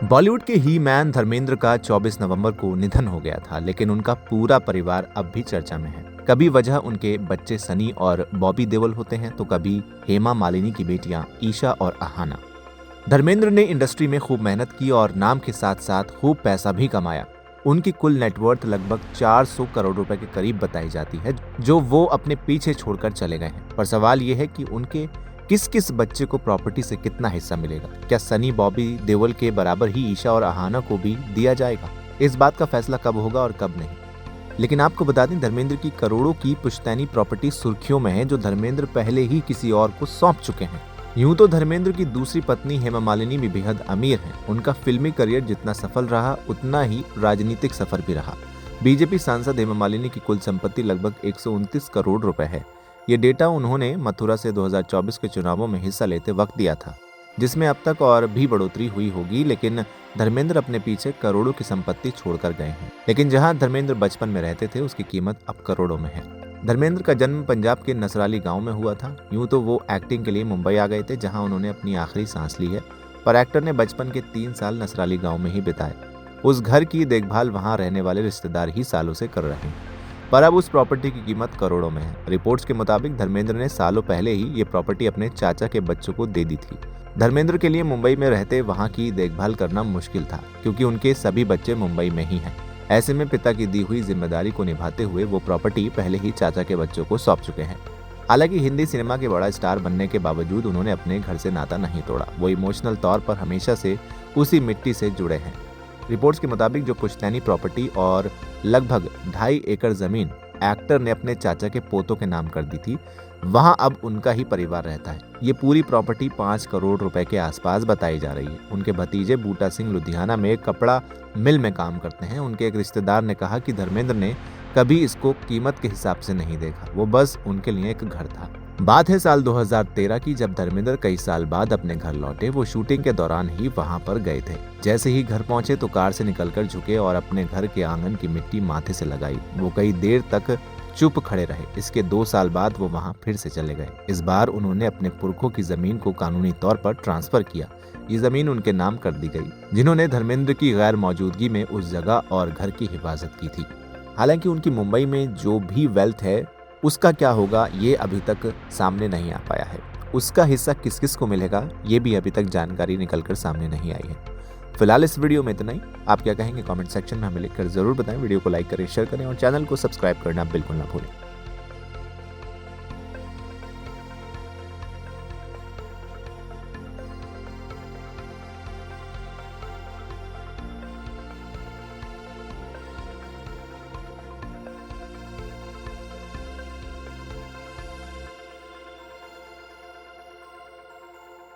बॉलीवुड के ही मैन धर्मेंद्र का 24 नवंबर को निधन हो गया था, लेकिन उनका पूरा परिवार अब भी चर्चा में है। कभी वजह उनके बच्चे सनी और बॉबी देओल होते हैं, तो कभी हेमा मालिनी की बेटियां ईशा और अहाना। धर्मेंद्र ने इंडस्ट्री में खूब मेहनत की और नाम के साथ साथ खूब पैसा भी कमाया। उनकी कुल नेटवर्थ लगभग 400 करोड़ रुपए के करीब बताई जाती है, जो वो अपने पीछे छोड़कर चले गए हैं। पर सवाल यह है कि उनके किस किस बच्चे को प्रॉपर्टी से कितना हिस्सा मिलेगा। क्या सनी बॉबी देओल के बराबर ही ईशा और अहाना को भी दिया जाएगा? इस बात का फैसला कब होगा और कब नहीं। लेकिन आपको बता दें, धर्मेंद्र की करोड़ों की पुश्तैनी प्रॉपर्टी सुर्खियों में है, जो धर्मेंद्र पहले ही किसी और को सौंप चुके हैं। यूं तो धर्मेंद्र की दूसरी पत्नी हेमा मालिनी भी बेहद अमीर हैं। उनका फिल्मी करियर जितना सफल रहा, उतना ही राजनीतिक सफर भी रहा। बीजेपी सांसद हेमा मालिनी की कुल संपत्ति लगभग 129 करोड़ रुपए है। ये डेटा उन्होंने मथुरा से 2024 के चुनावों में हिस्सा लेते वक्त दिया था, जिसमें अब तक और भी बढ़ोतरी हुई होगी। लेकिन धर्मेंद्र अपने पीछे करोड़ों की संपत्ति छोड़कर गए हैं। लेकिन जहां धर्मेंद्र बचपन में रहते थे, उसकी कीमत अब करोड़ों में है। धर्मेंद्र का जन्म पंजाब के नसराली गांव में हुआ था। यूं तो वो एक्टिंग के लिए मुंबई आ गए थे, जहां उन्होंने अपनी आखिरी सांस ली है। पर एक्टर ने बचपन के 3 साल नसराली गांव में ही बिताए। उस घर की देखभाल वहां रहने वाले रिश्तेदार ही सालों से कर रहे हैं। पर अब उस प्रॉपर्टी की कीमत करोड़ों में है। रिपोर्ट्स के मुताबिक धर्मेंद्र ने सालों पहले ही ये प्रॉपर्टी अपने चाचा के बच्चों को दे दी थी। धर्मेंद्र के लिए मुंबई में रहते वहां की देखभाल करना मुश्किल था, क्योंकि उनके सभी बच्चे मुंबई में ही हैं। ऐसे में पिता की दी हुई जिम्मेदारी को निभाते हुए वो प्रॉपर्टी पहले ही चाचा के बच्चों को सौंप चुके हैं। हालांकि हिंदी सिनेमा के बड़ा स्टार बनने के बावजूद उन्होंने अपने घर से नाता नहीं तोड़ा। वो इमोशनल तौर पर हमेशा से उसी मिट्टी से जुड़े हैं। रिपोर्ट्स के मुताबिक जो पुश्तैनी प्रॉपर्टी और लगभग 2.5 एकड़ जमीन एक्टर ने अपने चाचा के पोतों के नाम कर दी थी, वहां अब उनका ही परिवार रहता है। ये पूरी प्रॉपर्टी 5 करोड़ रुपए के आसपास बताई जा रही है। उनके भतीजे बूटा सिंह लुधियाना में एक कपड़ा मिल में काम करते हैं। उनके एक रिश्तेदार ने कहा कि धर्मेंद्र ने कभी इसको कीमत के हिसाब से नहीं देखा, वो बस उनके लिए एक घर था। बात है साल 2013 की, जब धर्मेंद्र कई साल बाद अपने घर लौटे। वो शूटिंग के दौरान ही वहां पर गए थे। जैसे ही घर पहुंचे तो कार से निकलकर झुके और अपने घर के आंगन की मिट्टी माथे से लगाई। वो कई देर तक चुप खड़े रहे। इसके 2 साल बाद वो वहां फिर से चले गए। इस बार उन्होंने अपने पुरखों की जमीन को कानूनी तौर पर ट्रांसफर किया। ये जमीन उनके नाम कर दी गई, जिन्होंने धर्मेंद्र की गैर मौजूदगी में उस जगह और घर की हिफाजत की थी। हालांकि उनकी मुंबई में जो भी वेल्थ है, उसका क्या होगा ये अभी तक सामने नहीं आ पाया है। उसका हिस्सा किस किस को मिलेगा, ये भी अभी तक जानकारी निकलकर सामने नहीं आई है। फिलहाल इस वीडियो में इतना ही। आप क्या कहेंगे कमेंट सेक्शन में हमें लिखकर जरूर बताएं। वीडियो को लाइक करें, शेयर करें और चैनल को सब्सक्राइब करना बिल्कुल ना भूलें।